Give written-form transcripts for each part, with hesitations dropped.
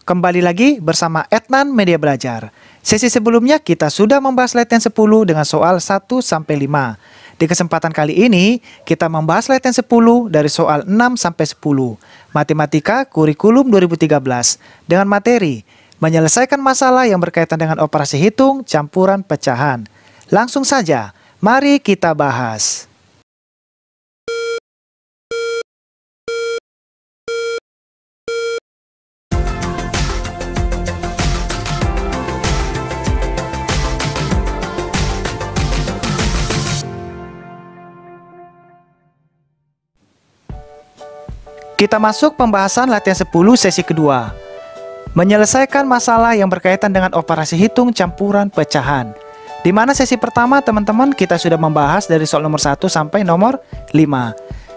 kembali lagi bersama Etnan Media Belajar. Sesi sebelumnya kita sudah membahas latihan 10 dengan soal 1-5. Di kesempatan kali ini, kita membahas latihan 10 dari soal 6-10. Matematika Kurikulum 2013 dengan materi menyelesaikan masalah yang berkaitan dengan operasi hitung campuran pecahan. Langsung saja, mari kita bahas. Kita masuk pembahasan latihan 10 sesi kedua. Menyelesaikan masalah yang berkaitan dengan operasi hitung campuran pecahan. Di mana sesi pertama teman-teman kita sudah membahas dari soal nomor 1 sampai nomor 5.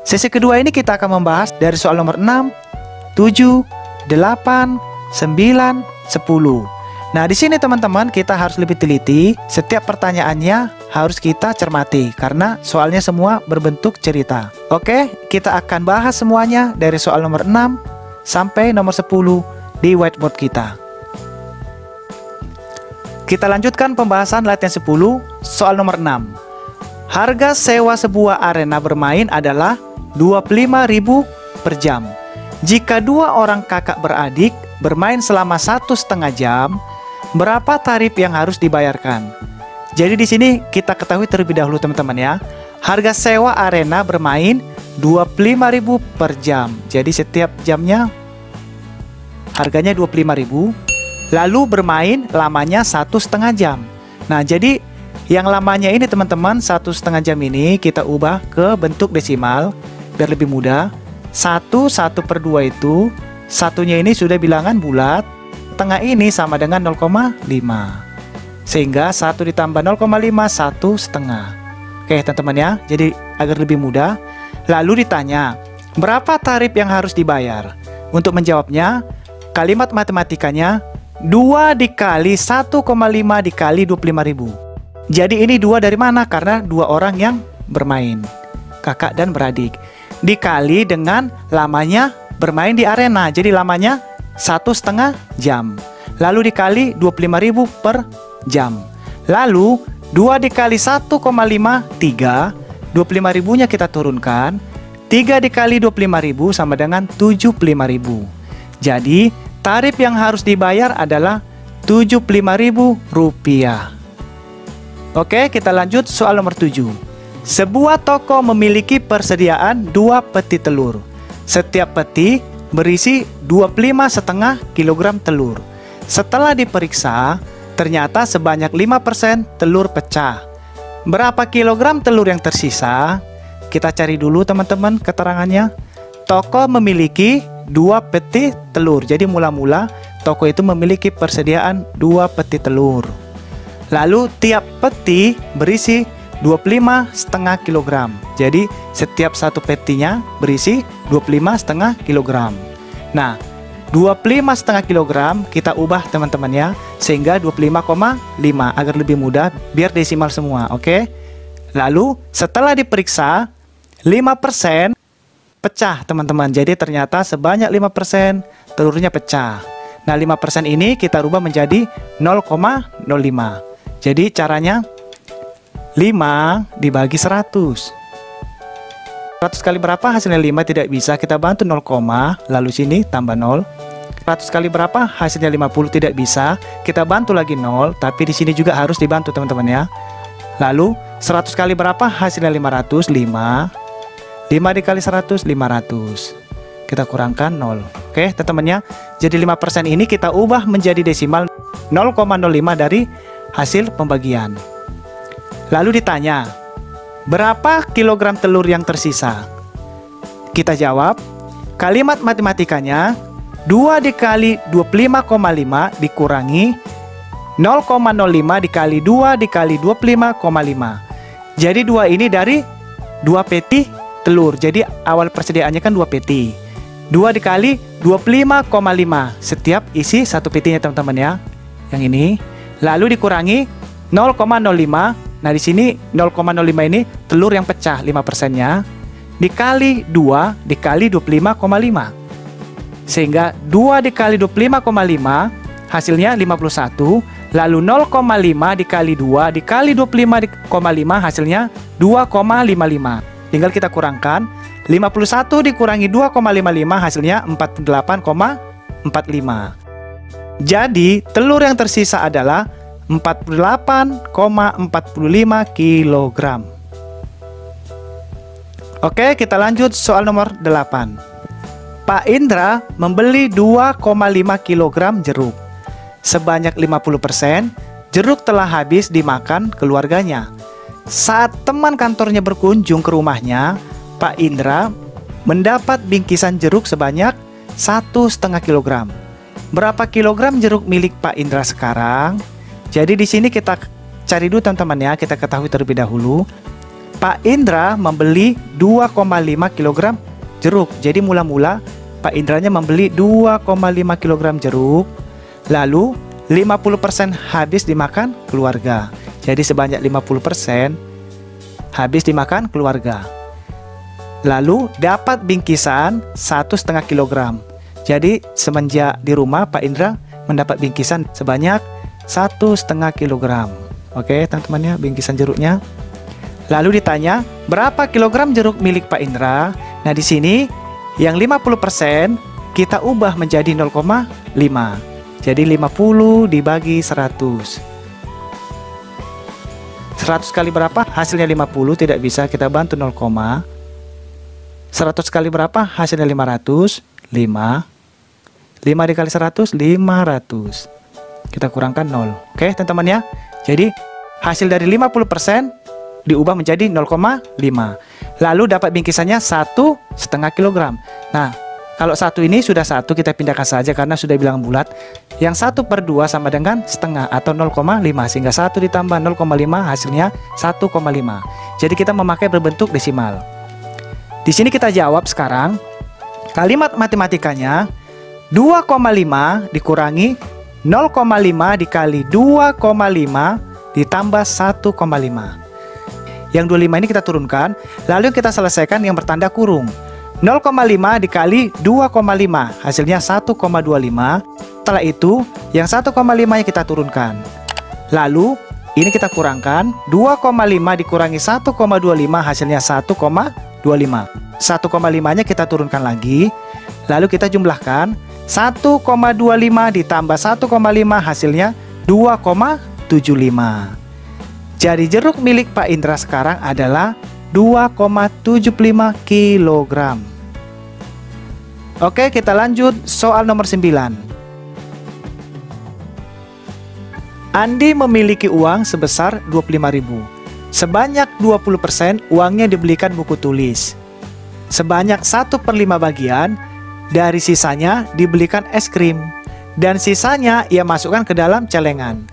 Sesi kedua ini kita akan membahas dari soal nomor 6, 7, 8, 9, 10. Nah, di sini teman-teman kita harus lebih teliti. Setiap pertanyaannya harus kita cermati karena soalnya semua berbentuk cerita. Oke, kita akan bahas semuanya dari soal nomor 6 sampai nomor 10 di whiteboard kita. Kita lanjutkan pembahasan latihan 10 soal nomor 6. Harga sewa sebuah arena bermain adalah 25.000 per jam. Jika dua orang kakak beradik bermain selama 1,5 jam, berapa tarif yang harus dibayarkan? Jadi di sini kita ketahui terlebih dahulu teman-teman ya. Harga sewa arena bermain 25.000 per jam. Jadi setiap jamnya harganya 25.000. Lalu bermain lamanya 1,5 jam. Nah, jadi yang lamanya ini teman-teman 1,5 jam ini kita ubah ke bentuk desimal biar lebih mudah. 1/2 itu satunya ini sudah bilangan bulat. Tengah ini sama dengan 0,5. Sehingga 1 ditambah 0,5, 1,5. Oke teman-teman ya, jadi agar lebih mudah. Lalu ditanya, berapa tarif yang harus dibayar? Untuk menjawabnya, kalimat matematikanya 2 dikali 1,5 dikali 25.000. Jadi ini 2 dari mana? Karena 2 orang yang bermain, kakak dan beradik. Dikali dengan lamanya bermain di arena. Jadi lamanya 1,5 jam. Lalu dikali 25.000 per jam. Lalu 2 dikali 1,5 3. 25.000 nya kita turunkan. 3 dikali 25.000 sama dengan 75.000. Jadi tarif yang harus dibayar adalah 75.000 rupiah. Oke, kita lanjut soal nomor 7. Sebuah toko memiliki persediaan 2 peti telur. Setiap peti berisi 25,5 kg telur. Setelah diperiksa, ternyata sebanyak 5% telur pecah. Berapa kilogram telur yang tersisa? Kita cari dulu teman-teman keterangannya. Toko memiliki 2 peti telur. Jadi mula-mula toko itu memiliki persediaan 2 peti telur. Lalu tiap peti berisi 25,5 kg. Jadi setiap satu petinya berisi 25,5 kg. Nah, 25,5 kg kita ubah teman-teman ya, sehingga 25,5 agar lebih mudah biar desimal semua, oke? Lalu setelah diperiksa 5% pecah teman-teman. Jadi ternyata sebanyak 5% telurnya pecah. Nah, 5% ini kita rubah menjadi 0,05. Jadi caranya 5 dibagi 100. 100 kali berapa hasilnya 5? Tidak bisa, kita bantu 0, lalu sini tambah 0. 100 kali berapa hasilnya 50? Tidak bisa, kita bantu lagi 0, tapi di sini juga harus dibantu teman-teman ya. Lalu 100 kali berapa hasilnya 500? 5. 5 dikali 100, 500. Kita kurangkan 0. Oke teman-teman ya. Jadi 5% ini kita ubah menjadi desimal 0,05 dari hasil pembagian. Lalu ditanya, berapa kilogram telur yang tersisa? Kita jawab, kalimat matematikanya 2 dikali 25,5 dikurangi 0,05 dikali 2 dikali 25,5. Jadi 2 ini dari 2 peti telur. Jadi awal persediaannya kan 2 peti. 2 dikali 25,5 setiap isi satu petinya teman-teman ya. Yang ini. Lalu dikurangi 0,05. Nah, di sini 0,05 ini telur yang pecah 5%-nya dikali 2 dikali 25,5. Sehingga 2 dikali 25,5 hasilnya 51. Lalu 0,5 dikali 2 dikali 25,5 hasilnya 2,55. Tinggal kita kurangkan. 51 dikurangi 2,55 hasilnya 48,45. Jadi telur yang tersisa adalah 48,45 kg. Oke, kita lanjut soal nomor 8. Pak Indra membeli 2,5 kg jeruk. Sebanyak 50% jeruk telah habis dimakan keluarganya. Saat teman kantornya berkunjung ke rumahnya, Pak Indra mendapat bingkisan jeruk sebanyak 1,5 kg. Berapa kilogram jeruk milik Pak Indra sekarang? Jadi di sini kita cari dulu teman-teman ya, kita ketahui terlebih dahulu. Pak Indra membeli 2,5 kg jeruk. Jadi mula-mula Pak Indranya membeli 2,5 kg jeruk. Lalu 50% habis dimakan keluarga. Jadi sebanyak 50% habis dimakan keluarga. Lalu dapat bingkisan 1,5 kg. Jadi semenjak di rumah Pak Indra mendapat bingkisan sebanyak 1,5 kg. Oke teman-teman ya, bingkisan jeruknya. Lalu ditanya berapa kilogram jeruk milik Pak Indra. Nah di sini yang 50% kita ubah menjadi 0,5. Jadi 50 dibagi 100. 100 kali berapa? Hasilnya 50, tidak bisa, kita bantu 0, 100 kali berapa? Hasilnya 500. 5 dikali 100, 500. Kita kurangkan 0. Oke teman-teman ya. Jadi hasil dari 50% diubah menjadi 0,5. Lalu dapat bingkisannya 1,5 kg. Nah, kalau satu ini sudah satu, kita pindahkan saja karena sudah bilang bulat. Yang 1/2 sama dengan setengah atau 0,5. Sehingga 1 ditambah 0,5 hasilnya 1,5. Jadi kita memakai berbentuk desimal. Di sini kita jawab sekarang. Kalimat matematikanya 2,5 dikurangi 0,5 dikali 2,5 ditambah 1,5. Yang 25 ini kita turunkan. Lalu kita selesaikan yang bertanda kurung. 0,5 dikali 2,5 hasilnya 1,25. Setelah itu yang 1,5 nya kita turunkan. Lalu ini kita kurangkan. 2,5 dikurangi 1,25 hasilnya 1,25. 1,5 nya kita turunkan lagi. Lalu kita jumlahkan. 1,25 ditambah 1,5 hasilnya 2,75. Jadi jeruk milik Pak Indra sekarang adalah 2,75 kg. Oke, kita lanjut soal nomor 9. Andi memiliki uang sebesar 25.000. Sebanyak 20% uangnya dibelikan buku tulis. Sebanyak 1/5 bagian dari sisanya dibelikan es krim. Dan sisanya ia masukkan ke dalam celengan.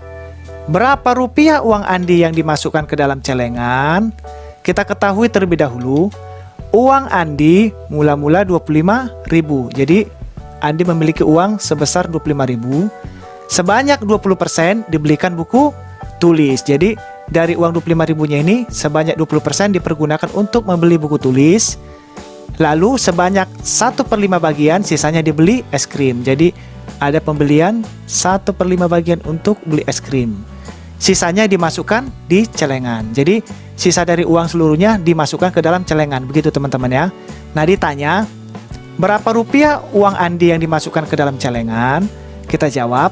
Berapa rupiah uang Andi yang dimasukkan ke dalam celengan? Kita ketahui terlebih dahulu, uang Andi mula-mula 25.000. Jadi Andi memiliki uang sebesar 25.000. Sebanyak 20% dibelikan buku tulis. Jadi dari uang 25.000-nya ini sebanyak 20% dipergunakan untuk membeli buku tulis. Lalu sebanyak 1/5 bagian sisanya dibeli es krim. Jadi ada pembelian 1/5 bagian untuk beli es krim. Sisanya dimasukkan di celengan. Jadi sisa dari uang seluruhnya dimasukkan ke dalam celengan. Begitu teman-teman ya. Nah ditanya berapa rupiah uang Andi yang dimasukkan ke dalam celengan? Kita jawab.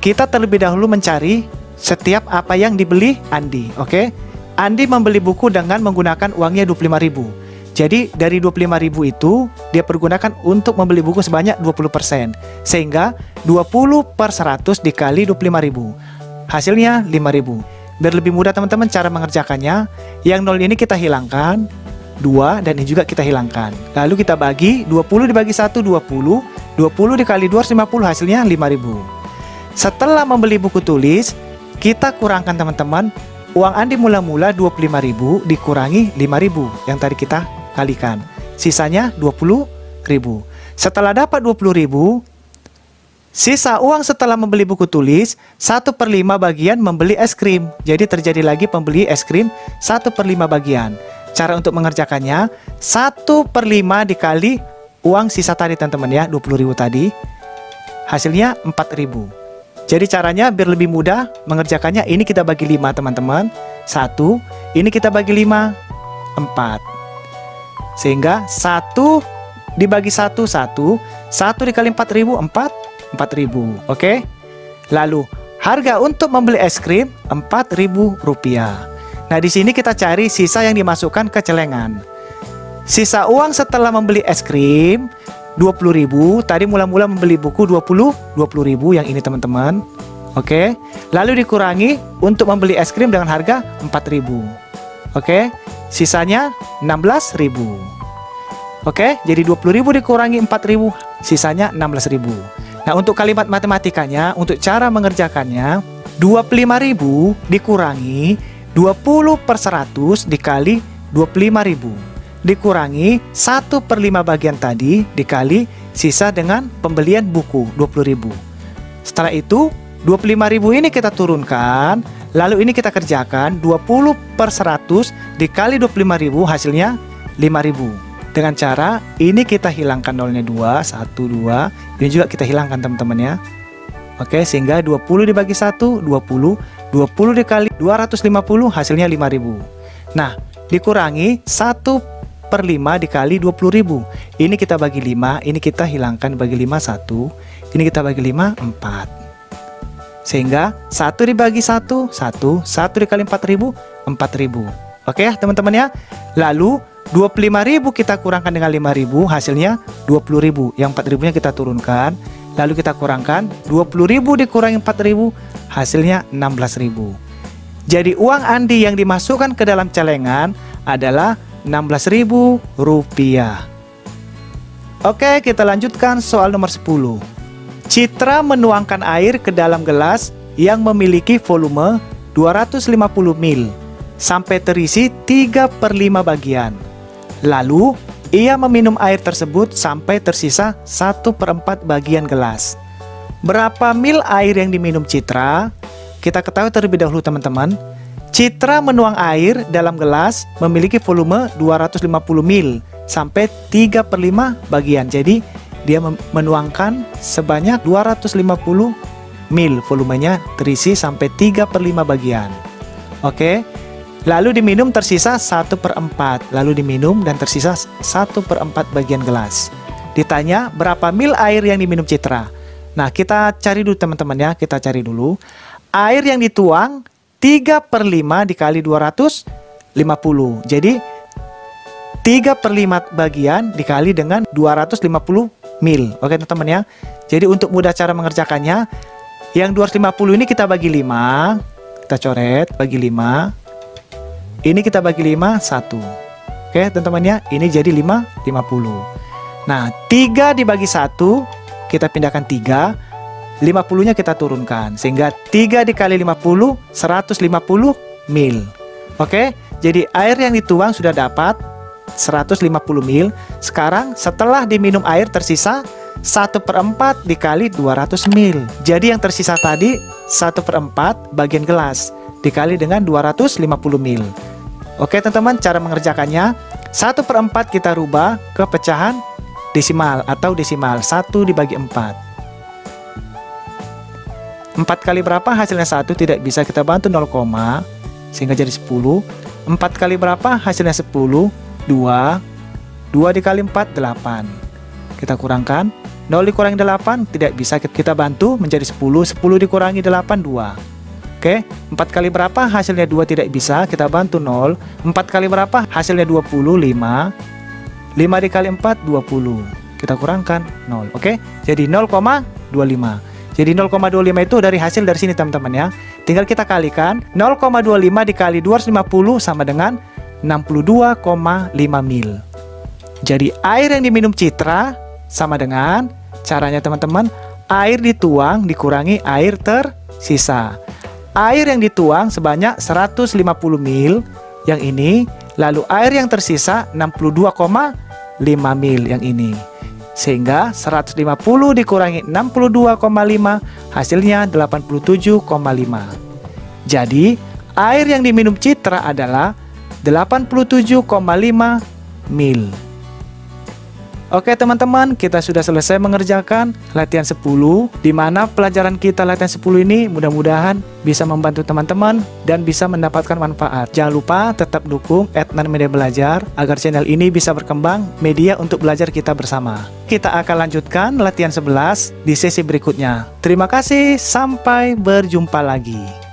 Kita terlebih dahulu mencari setiap apa yang dibeli Andi. Oke. Andi membeli buku dengan menggunakan uangnya 25.000. Jadi dari 25.000 itu dia pergunakan untuk membeli buku sebanyak 20%. Sehingga 20/100 dikali 25.000. Hasilnya 5.000. Biar lebih mudah teman-teman cara mengerjakannya, yang 0 ini kita hilangkan, 2 dan ini juga kita hilangkan. Lalu kita bagi, 20 dibagi 1, 20. 20 dikali 2, 50, hasilnya 5.000. Setelah membeli buku tulis, kita kurangkan teman-teman. Uang Andi mula-mula 25.000 dikurangi 5.000 yang tadi kita kalikan. Sisanya 20.000. Setelah dapat 20.000, sisa uang setelah membeli buku tulis 1/5 bagian membeli es krim. Jadi terjadi lagi pembeli es krim 1/5 bagian. Cara untuk mengerjakannya 1/5 dikali uang sisa tadi teman-teman ya, 20.000 tadi. Hasilnya 4.000. Jadi caranya biar lebih mudah mengerjakannya, ini kita bagi 5 teman-teman. 1, ini kita bagi 5, 4. Sehingga 1 dibagi 1, 1 dikali 4.000, 4.000. Oke. Lalu harga untuk membeli es krim Rp4.000. Nah, di sini kita cari sisa yang dimasukkan ke celengan. Sisa uang setelah membeli es krim 20.000. Tadi mula-mula membeli buku 20.000 yang ini teman-teman. Oke. Lalu dikurangi untuk membeli es krim dengan harga 4.000. Oke. Sisanya 16.000. Oke, jadi 20.000 dikurangi 4.000, sisanya 16.000. Nah, untuk kalimat matematikanya, untuk cara mengerjakannya, 25.000 dikurangi 20/100 dikali 25.000. Dikurangi 1/5 bagian tadi dikali sisa dengan pembelian buku 20.000. Setelah itu 25.000 ini kita turunkan, lalu ini kita kerjakan 20/100 dikali 25.000, hasilnya 5.000. Dengan cara ini kita hilangkan nolnya 2, 1, 2. Ini juga kita hilangkan teman-teman ya. Oke, sehingga 20 dibagi 1, 20. 20 dikali 250, hasilnya 5.000. Nah, dikurangi 1/5 dikali 20.000. Ini kita bagi 5, ini kita hilangkan, bagi 5, 1. Ini kita bagi 5, 4. Sehingga 1 dibagi 1, 1. 1 dikali 4.000, 4.000. Oke ya teman-teman ya. Lalu 25.000 kita kurangkan dengan 5.000, hasilnya 20.000. Yang 4.000-nya kita turunkan, lalu kita kurangkan 20.000 dikurangi 4.000, hasilnya 16.000. Jadi uang Andi yang dimasukkan ke dalam celengan adalah Rp16.000. Oke, kita lanjutkan soal nomor 10. Citra menuangkan air ke dalam gelas yang memiliki volume 250 ml sampai terisi 3/5 bagian. Lalu, ia meminum air tersebut sampai tersisa 1/4 bagian gelas. Berapa mil air yang diminum Citra? Kita ketahui terlebih dahulu teman-teman. Citra menuang air dalam gelas memiliki volume 250 ml sampai 3/5 bagian. Jadi, dia menuangkan sebanyak 250 ml, volumenya terisi sampai 3/5 bagian. Oke. Lalu diminum tersisa 1/4. Lalu diminum dan tersisa 1/4 bagian gelas. Ditanya berapa mil air yang diminum Citra. Nah, kita cari dulu teman-teman ya. Kita cari dulu. Air yang dituang 3/5 dikali 250. Jadi 3/5 bagian dikali dengan 250 mil. Oke teman-teman ya. Jadi untuk mudah cara mengerjakannya, yang 250 ini kita bagi 5. Kita coret, bagi 5. Ini kita bagi 5, 1. Oke teman-teman ya, ini jadi 50. Nah, 3 dibagi 1, kita pindahkan 3. 50-nya kita turunkan. Sehingga 3 dikali 50, 150 mil. Oke, jadi air yang dituang sudah dapat 150 mil. Sekarang setelah diminum air tersisa 1/4 dikali 200 mil. Jadi yang tersisa tadi 1/4 bagian gelas dikali dengan 250 mil. Oke teman-teman, cara mengerjakannya 1/4 kita rubah ke pecahan desimal atau desimal. 1 dibagi 4. 4 kali berapa hasilnya 1? Tidak bisa, kita bantu 0, sehingga jadi 10. 4 kali berapa hasilnya 10? 2. 2 dikali 4, 8. Kita kurangkan. 0 dikurangi 8 tidak bisa, kita bantu menjadi 10. 10 dikurangi 8, 2. Oke, 4 kali berapa hasilnya 2 tidak bisa, kita bantu 0. 4 kali berapa hasilnya 20, 5. 5 dikali 4, 20. Kita kurangkan 0. Oke, jadi 0,25. Jadi 0,25 itu dari hasil dari sini teman-teman ya. Tinggal kita kalikan. 0,25 dikali 250 sama dengan 62,5 mil. Jadi air yang diminum Citra sama dengan caranya teman-teman, air dituang dikurangi air tersisa. Air yang dituang sebanyak 150 mil yang ini, lalu air yang tersisa 62,5 mil yang ini. Sehingga 150 dikurangi 62,5 hasilnya 87,5. Jadi air yang diminum Citra adalah 87,5 mil. Oke teman-teman, kita sudah selesai mengerjakan latihan 10, di mana pelajaran kita latihan 10 ini mudah-mudahan bisa membantu teman-teman dan bisa mendapatkan manfaat. Jangan lupa tetap dukung Adnan Media Belajar agar channel ini bisa berkembang media untuk belajar kita bersama. Kita akan lanjutkan latihan 11 di sesi berikutnya. Terima kasih, sampai berjumpa lagi.